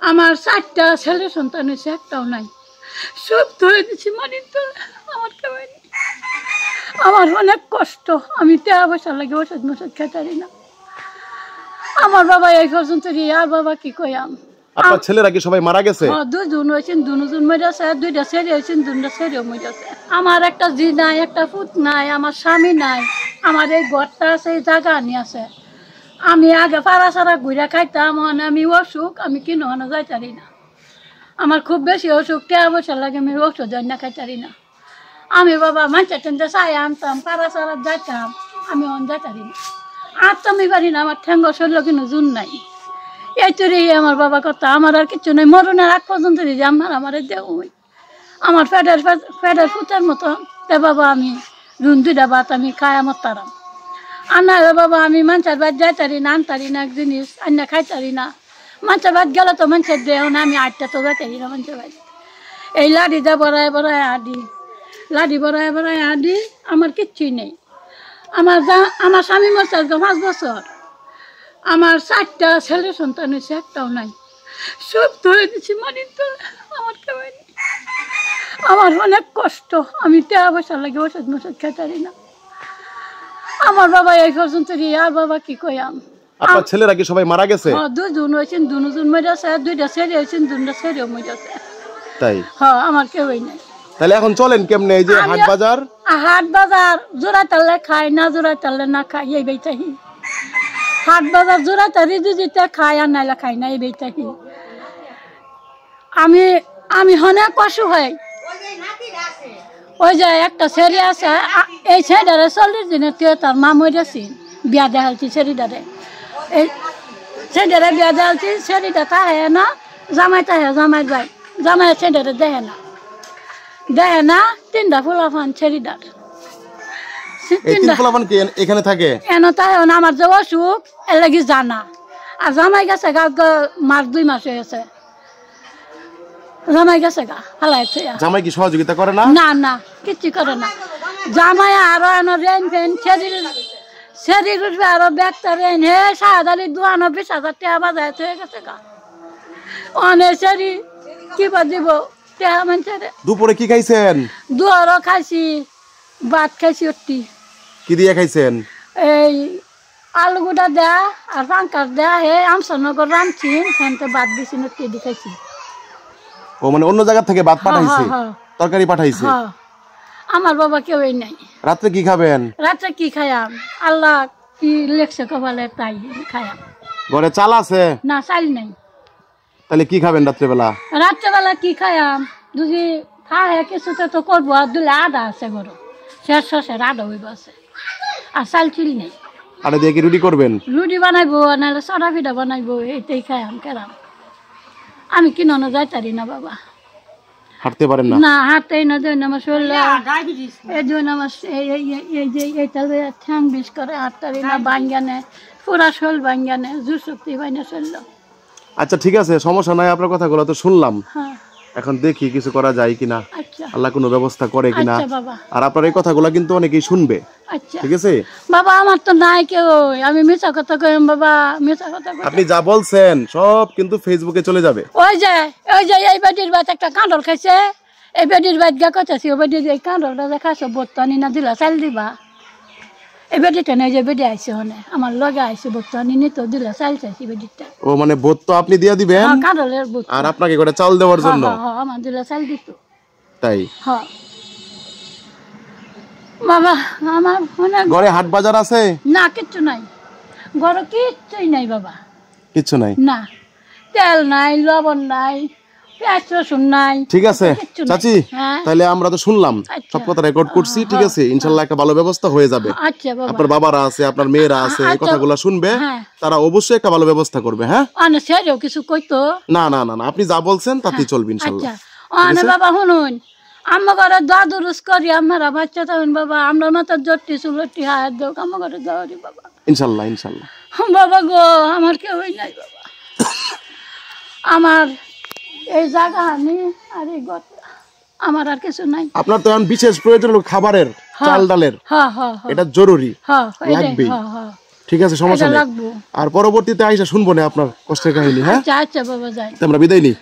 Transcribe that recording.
আমার 4টা ছেলে সন্তান হয়েছে, একটাও নাই। সব ধরে দিচ্ছি মাটির তলে, আমার কেউ নেই। আমার অনেক কষ্ট, আমি টাকা পয়সা লাগে ওষুধ মষুধ খেতে না। আমার বাবা এই পর্যন্ত আর বাবা কি কইয়াম। আপনার ছেলেরা কি সবাই মারা গেছে? দুজন হয়েছেন, দুজন মরেছে, 2টা ছেলে হয়েছেন, 2টা ছেলেও মরেছে। আমার একটা জি নাই, একটা পুত নাই, আমার স্বামী নাই। আমার এই ঘরটা আছে, এই জায়গা আনি আছে। আমি আগে পাড়া সারা ঘুরে খাইতাম, আমি অসুখ, আমি কিনো যাইতারি না। আমার খুব বেশি অসুখ, টাকা পয়সা লাগে, আমি ওষুধ না খাইতারি না। আমি বাবা মানুষের টেনতে চাই আনতাম, পাড়া সারা যাইতাম, আমি যাইতারি না। আর তো আমি পারি না, আমার ঠ্যাঙ্গ শরীর কিন্তু জুন নাই। এইটারই আমার বাবা কথা, আমার আর কিছু নেই। মরণের আগ পর্যন্ত দিদি আমার দেউই আমার ফেডের ফুটের মতো। তে বাবা আমি 2টা ভাত আমি খাই আমার তারাম। আর না বাবা আমি মানুষের বাদ যাইতারি না, আনতারি না, এক জিনিস আন্না খাইতারি না। মানুষের বাদ গেলে তো মানুষের দেহ না, আমি 8টা তো যাইতারি না মানুষের বাদ। এই লাঠিটা বড়ায় বড়ায় আডি, লাঠি বড়ায় বড়ায় আডি, আমার কিচ্ছুই নেই। আমার স্বামী মরছে 5 বছর। আমার 4টা ছেলে সন্তান হয়েছে, একটাও নাই। সব ধরে দিচ্ছি মাটির তলে, আমার কেউ নেই। আমার অনেক কষ্ট, আমি টাকা পয়সা লাগে ওষুধ মষুধ খেতে না। আমার বাবা এই পর্যন্ত আর বাবা কি কইয়াম। আপনার ছেলেরা কি সবাই মারা গেছে? দুজন হয়েছেন, দুজন মরেছে, 2টা ছেলে হয়েছেন, 2টা ছেলেও মরেছে। তাই? আমার কেউই নাই। তাহলে এখন চলেন কেমনে? এই যে হাট বাজার জোড়া তালে খাই না, জোড়া তালে না খাই, এই বেটাই। হাট বাজার জোড়া তারি দিতে খাই, আর নাইলা খাই না, এই বেটাই। আমি অনেক অসুহায়। ওই যে একটা ছেলে আছে, এই ছেলেটারে 40 দিনের তার মা মরেছি, বিয়া দেখালছি ছেলেটারে। এই ছেলেটারে বিয়া দেখালছি, ছেলেটা তাহে না, জামাই তাহে, জামাই ভাই, জামাই ছেলেটারে দেখে না। 3টা ফুলাফান ছেলেটার। এখানে থাকে আমার যে অসুখ এর লাগি জানা। আর জামাই গেছে গা, মাস 2 মাস হয়েছে, জামাই গেছে গা হালাই। জামাই কি সহযোগিতা করে না? না কিচ্ছু করে না। জামাই আরো রেন ফেন শরীর উঠবে, আরো ব্যাগটা রেন হে সাহাদালি 20,000 টাকা বাজায় হয়ে গেছে গা। অনেক শরীর কি দিব টাকা মানুষের। দুপুরে কি খাইছেন? দুয়ারও খাইছি, ভাত খাইছি। কি দিয়ে খাইছেন? এই আলু গুঁড়া দেয়া আর পাঙ্কাশ দেয়া, হে আমসানগর রাঁধছিন, সেখানে ভাত দিছি, নটি দিয়ে খাইছি। ও মানে অন্য জায়গা থেকে ভাত পাঠাইছে, তরকারি পাঠাইছে। আমার বাবা কেউই নাই। রাত্রে কি খাবেন? রাত্রে কি খায়াম, আল্লাহ কি লেখছে কপালে তাই খায়াম। ঘরে চাল আছে? না, চাল নাই। তাহলে কি খাবেন রাত্রেবেলা? রাত্রেবেলা কি খায়াম, যদি খায় কিছুতে তো করবো, আর দুলে আদা আছে ঘর, শেষের আদা হইব আছে, আর চাল চিল নেই। আদা দিয়ে কি রুটি করবেন? রুটি বানাইবো, নাহলে সরা পিঠা বানাইবো, এইটাই খায়াম কেরাম। আমি কিনো যাইতারি না বাবা, হাঁটতে পারেন না? না হাঁটতেই না, দেন আমার শরীর এই জন্য আমার এই যে এইটা ঠ্যাং বিষ করে, হাঁটতারি না, বাঙ্গানে পুরা শরীর বাঙ্গানে, জোর শক্তি বাইনা চলল। আচ্ছা ঠিক আছে, সমস্যা নাই, আপনার কথাগুলো তো শুনলাম। এখন দেখি কিছু করা যায় কিনা, আল্লাহ কোনো ব্যবস্থা করে কিনা। আর আপনার এই কথাগুলো কিন্তু অনেকেই শুনবে, ঠিক আছে বাবা? আমার তো নাই কেউ, আমি মিছা কথা কইম বাবা, মিছা কথা কই। আপনি যা বলছেন সব কিন্তু ফেসবুকে চলে যাবে। ওই যে এই বেটির বাদ একটা কাঁদল খাইছে, এই বেটির বাদ গা কথাছি, ওই বেটির এই কাঁদলটা যে খাইছো বর্তমানি না দিলা চাল দিবা। এই বেটিটা নেই যে বেটি আইছে, হনে আমার লগে আইছে, বর্তমানি নিত দিলা চাল চাইছি বেটিটা। ও মানে বোধ তো আপনি দিয়া দিবেন, কাঁদলের বোধ, আর আপনাকে করে চাল দেওয়ার জন্য? আমার দিলা চাল দিত। তাই? বাবা আমার ঘরে হাট বাজার আছে? না, কিচ্ছু নাই ঘরে, কিচ্ছুই নাই বাবা, কিচ্ছু নাই। না, তেল নাই, লবণ নাই, পেঁয়াজ রসুন নাই। ঠিক আছে চাচি, তাহলে আমরা তো শুনলাম, সব কথা রেকর্ড করছি, ঠিক আছে? ইনশাআল্লাহ একটা ভালো ব্যবস্থা হয়ে যাবে। আচ্ছা বাবা, আপনার বাবারা আছে, আপনার মেয়েরা আছে, এই কথাগুলো শুনবে, তারা অবশ্যই একটা ভালো ব্যবস্থা করবে। হ্যাঁ, অনেক সেরেও কিছু কইতো না, না না, আপনি যা বলছেন তাতেই চলবে ইনশাআল্লাহ। অনেক বাবা শুনুন, আমার ঘরে দাদুরুস করি, আমার বাচ্চা তখন বাবা, আমরা মাথা জটি চুলটি হাত দেও, আমার ঘরে যাওয়ারি বাবা, ইনশাআল্লাহ ইনশাআল্লাহ। বাবা গো, আমার কেউই নাই বাবা, আমার এই জায়গা আমি আর এই ঘর, আমার আর কিছু নাই। আপনার তো এখন বিশেষ প্রয়োজন হলো খাবারের, চাল ডালের, এটা জরুরি লাগবে, ঠিক আছে, সমস্যা নেই। আর পরবর্তীতে আইসা শুনবো না আপনার কষ্টের কাহিনী। হ্যাঁ আচ্ছা আচ্ছা বাবা, যাই। আমরা বিদায় নিই।